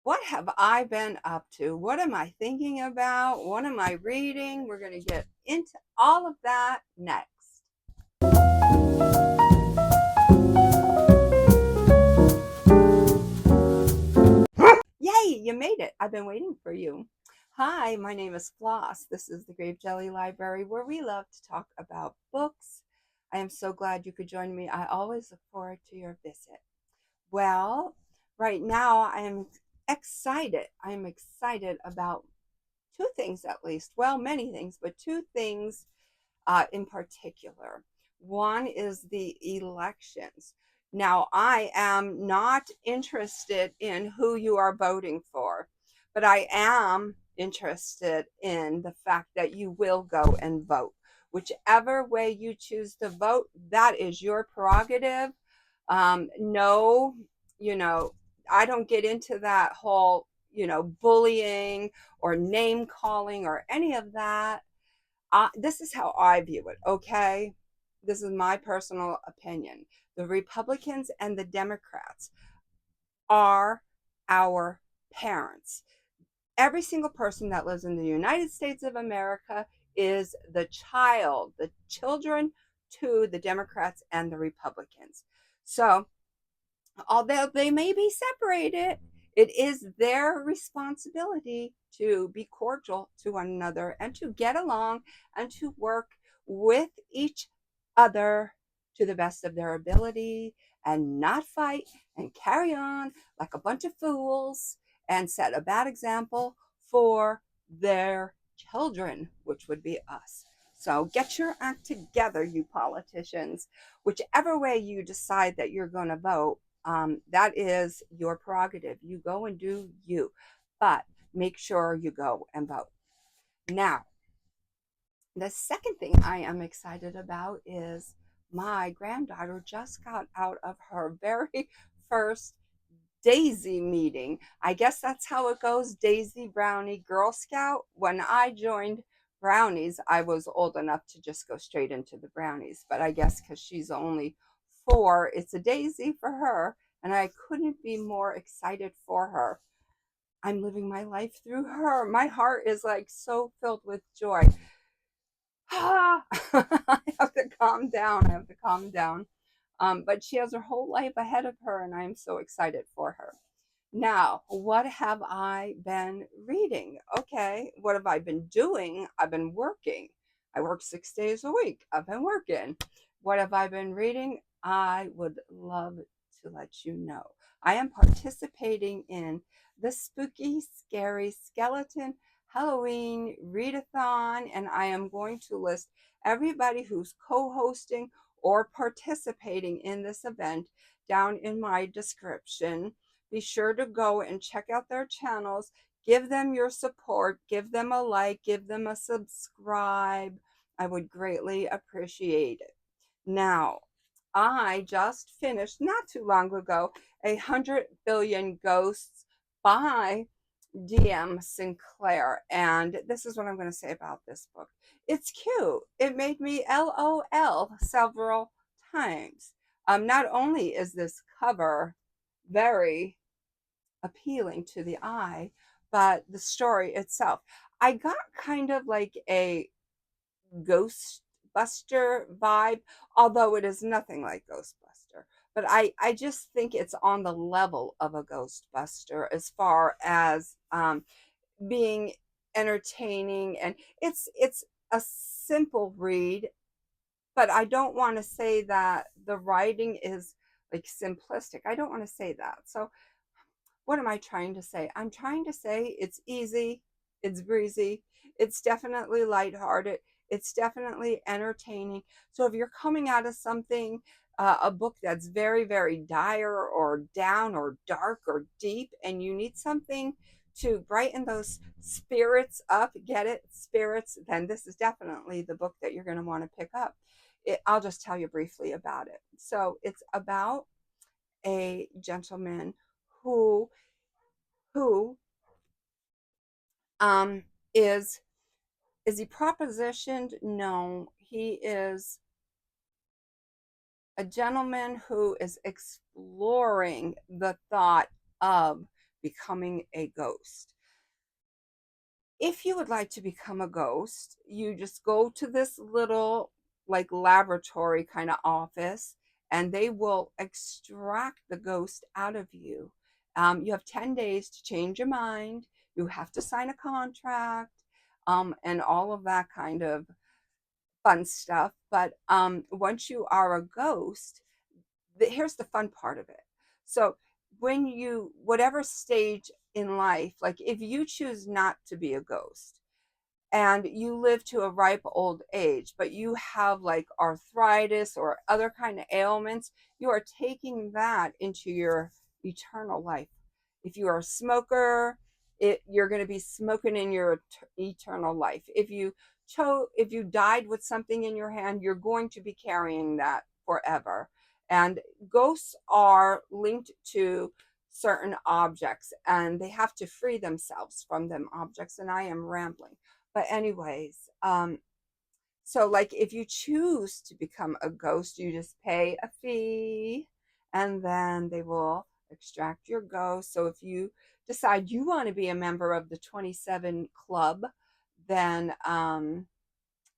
What have I been up to? What am I thinking about? What am I reading? We're going to get into all of that next. Yay, you made it. I've been waiting for you. Hi, my name is Floss. This is the Grape Jelly Library where we love to talk about books. I am so glad you could join me. I always look forward to your visit. Well, right now I am excited. I am excited about two things at least. Well, many things, but two things in particular. One is the elections. Now, I am not interested in who you are voting for, but I am interested in the fact that you will go and vote. Whichever way you choose to vote, that is your prerogative. No, you know, I don't get into that whole, bullying or name calling or any of that. This is how I view it, okay? This is my personal opinion. The Republicans and the Democrats are our parents. Every single person that lives in the United States of America is the children to the Democrats and the Republicans. So, although they may be separated, it is their responsibility to be cordial to one another and to get along and to work with each other to the best of their ability and not fight and carry on like a bunch of fools and set a bad example for their children, which would be us. So get your act together, you politicians. Whichever way you decide that you're going to vote, that is your prerogative. You go and do you, but make sure you go and vote. Now, the second thing I am excited about is my granddaughter just got out of her very first Daisy meeting. I guess that's how it goes, Daisy, Brownie, Girl Scout. When I joined Brownies, I was old enough to just go straight into the Brownies, but I guess because she's only 4, it's a Daisy for her, and I couldn't be more excited for her. I'm living my life through her. My heart is like so filled with joy. I have to calm down. I have to calm down. But she has her whole life ahead of her, and I'm so excited for her. Now, what have I been reading? Okay, what have I been doing? I've been working. I work 6 days a week. I've been working. What have I been reading? I would love to let you know. I am participating in the Spooky, Scary Skeleton Halloween Read-A-Thon, and I am going to list everybody who's co hosting or participating in this event down in my description. Be sure to go and check out their channels. Give them your support. Give them a like. Give them a subscribe. I would greatly appreciate it. Now, I just finished not too long ago 100 Billion Ghosts by DM Sinclair. And this is what I'm going to say about this book. It's cute. It made me LOL several times. Not only is this cover very appealing to the eye, but the story itself. I got kind of like a Ghostbuster vibe, although it is nothing like Ghostbuster. But I just think it's on the level of a Ghostbuster as far as being entertaining, and it's a simple read, but I don't want to say that the writing is like simplistic. I don't want to say that. So what am I trying to say? I'm trying to say it's easy, it's breezy, it's definitely lighthearted, it's definitely entertaining. So if you're coming out of something, a book that's very, very dire or down or dark or deep, and you need something to brighten those spirits up, get it, spirits, then this is definitely the book that you're going to want to pick up. I'll just tell you briefly about it. So it's about a gentleman who who um is he propositioned? No, he is a gentleman who is exploring the thought of becoming a ghost. If you would like to become a ghost, you just go to this little like laboratory kind of office, and they will extract the ghost out of you. You have 10 days to change your mind. You have to sign a contract, and all of that kind of fun stuff. But once you are a ghost, here's the fun part of it. So when you, whatever stage in life, like if you choose not to be a ghost and you live to a ripe old age, but you have like arthritis or other kind of ailments, you are taking that into your eternal life. If you are a smoker, you're going to be smoking in your eternal life. If you died with something in your hand, you're going to be carrying that forever. And ghosts are linked to certain objects, and they have to free themselves from them objects. And I am rambling. But anyways, so like if you choose to become a ghost, you just pay a fee and then they will extract your ghost. So if you decide you want to be a member of the 27 club, then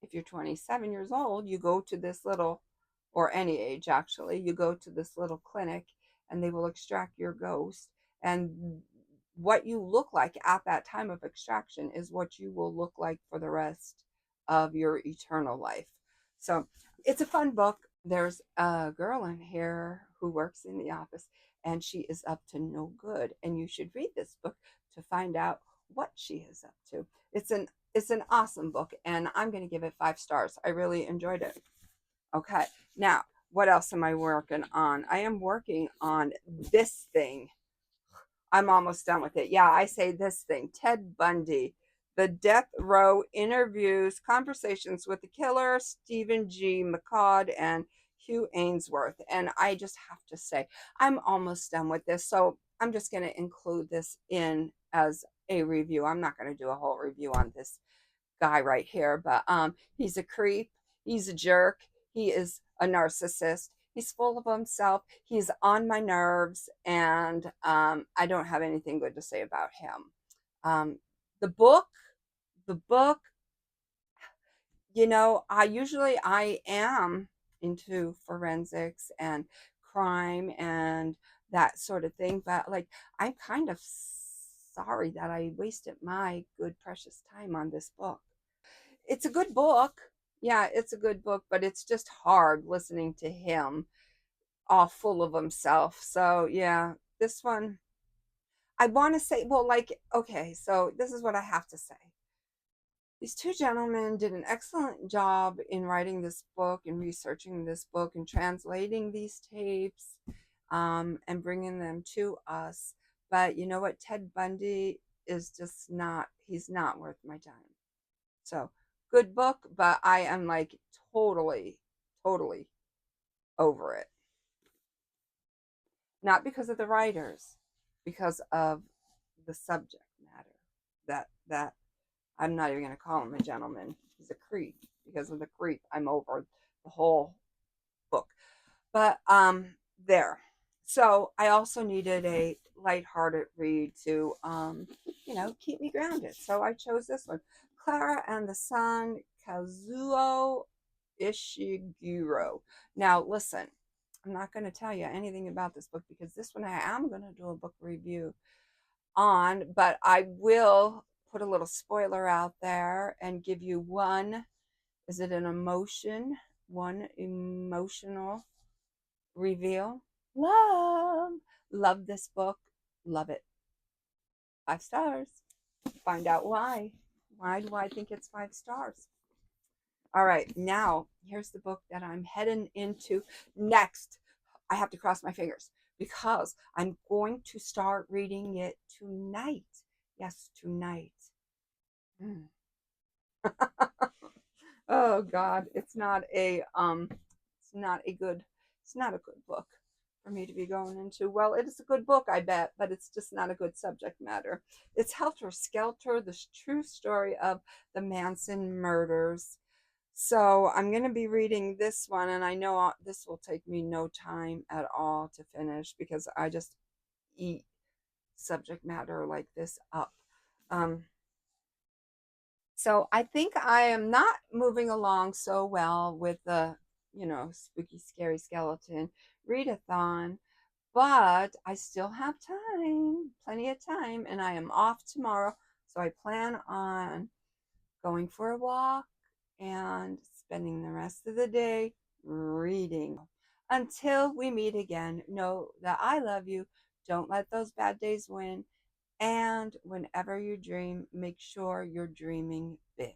if you're 27 years old, you go to this little, or any age actually, you go to this little clinic and they will extract your ghost. And what you look like at that time of extraction is what you will look like for the rest of your eternal life. So it's a fun book. There's a girl in here who works in the office and she is up to no good. And you should read this book to find out what she is up to. It's an awesome book, and I'm going to give it 5 stars. I really enjoyed it. Okay, now what else am I working on? I am working on this thing. I'm almost done with it. Yeah, I say this thing. Ted Bundy, the death row interviews, conversations with the killer, Stephen G. McCord, and Hugh Ainsworth. And I just have to say, I'm almost done with this. So I'm just going to include this in as a review. I'm not going to do a whole review on this guy right here, but he's a creep, he's a jerk, he is a narcissist, he's full of himself, he's on my nerves, and I don't have anything good to say about him. um, the book the book, I am into forensics and crime and that sort of thing, but like I'm kind of sorry that I wasted my good precious time on this book. It's a good book. Yeah, it's a good book, but it's just hard listening to him all full of himself. So, yeah, this one, I want to say, well, like, okay, so this is what I have to say. These two gentlemen did an excellent job in writing this book and researching this book and translating these tapes, and bringing them to us. But you know what? Ted Bundy is just not, he's not worth my time. So good book, but I am like totally, totally over it. Not because of the writers, because of the subject matter. That I'm not even going to call him a gentleman. He's a creep. Because of the creep, I'm over the whole book. But there. So I also needed a lighthearted read to keep me grounded. So I chose this one. Clara and the Sun, Kazuo Ishiguro. Now listen, I'm not going to tell you anything about this book because this one I am going to do a book review on, but I will put a little spoiler out there and give you one, is it an emotion? One emotional reveal. Love this book. Love it. 5 stars. Find out why. Why do I think it's 5 stars? All right, now here's the book that I'm heading into next. I have to cross my fingers because I'm going to start reading it tonight. Yes, tonight. Mm. Oh God, it's not a good book for me to be going into. Well, it is a good book, I bet, but it's just not a good subject matter. It's Helter Skelter, the true story of the Manson murders. So I'm going to be reading this one, and I know this will take me no time at all to finish because I just eat subject matter like this up. So I think I am not moving along so well with the, spooky, scary skeleton read-a-thon, but I still have time, plenty of time, and I am off tomorrow. So I plan on going for a walk and spending the rest of the day reading. Until we meet again, know that I love you. Don't let those bad days win. And whenever you dream, make sure you're dreaming big.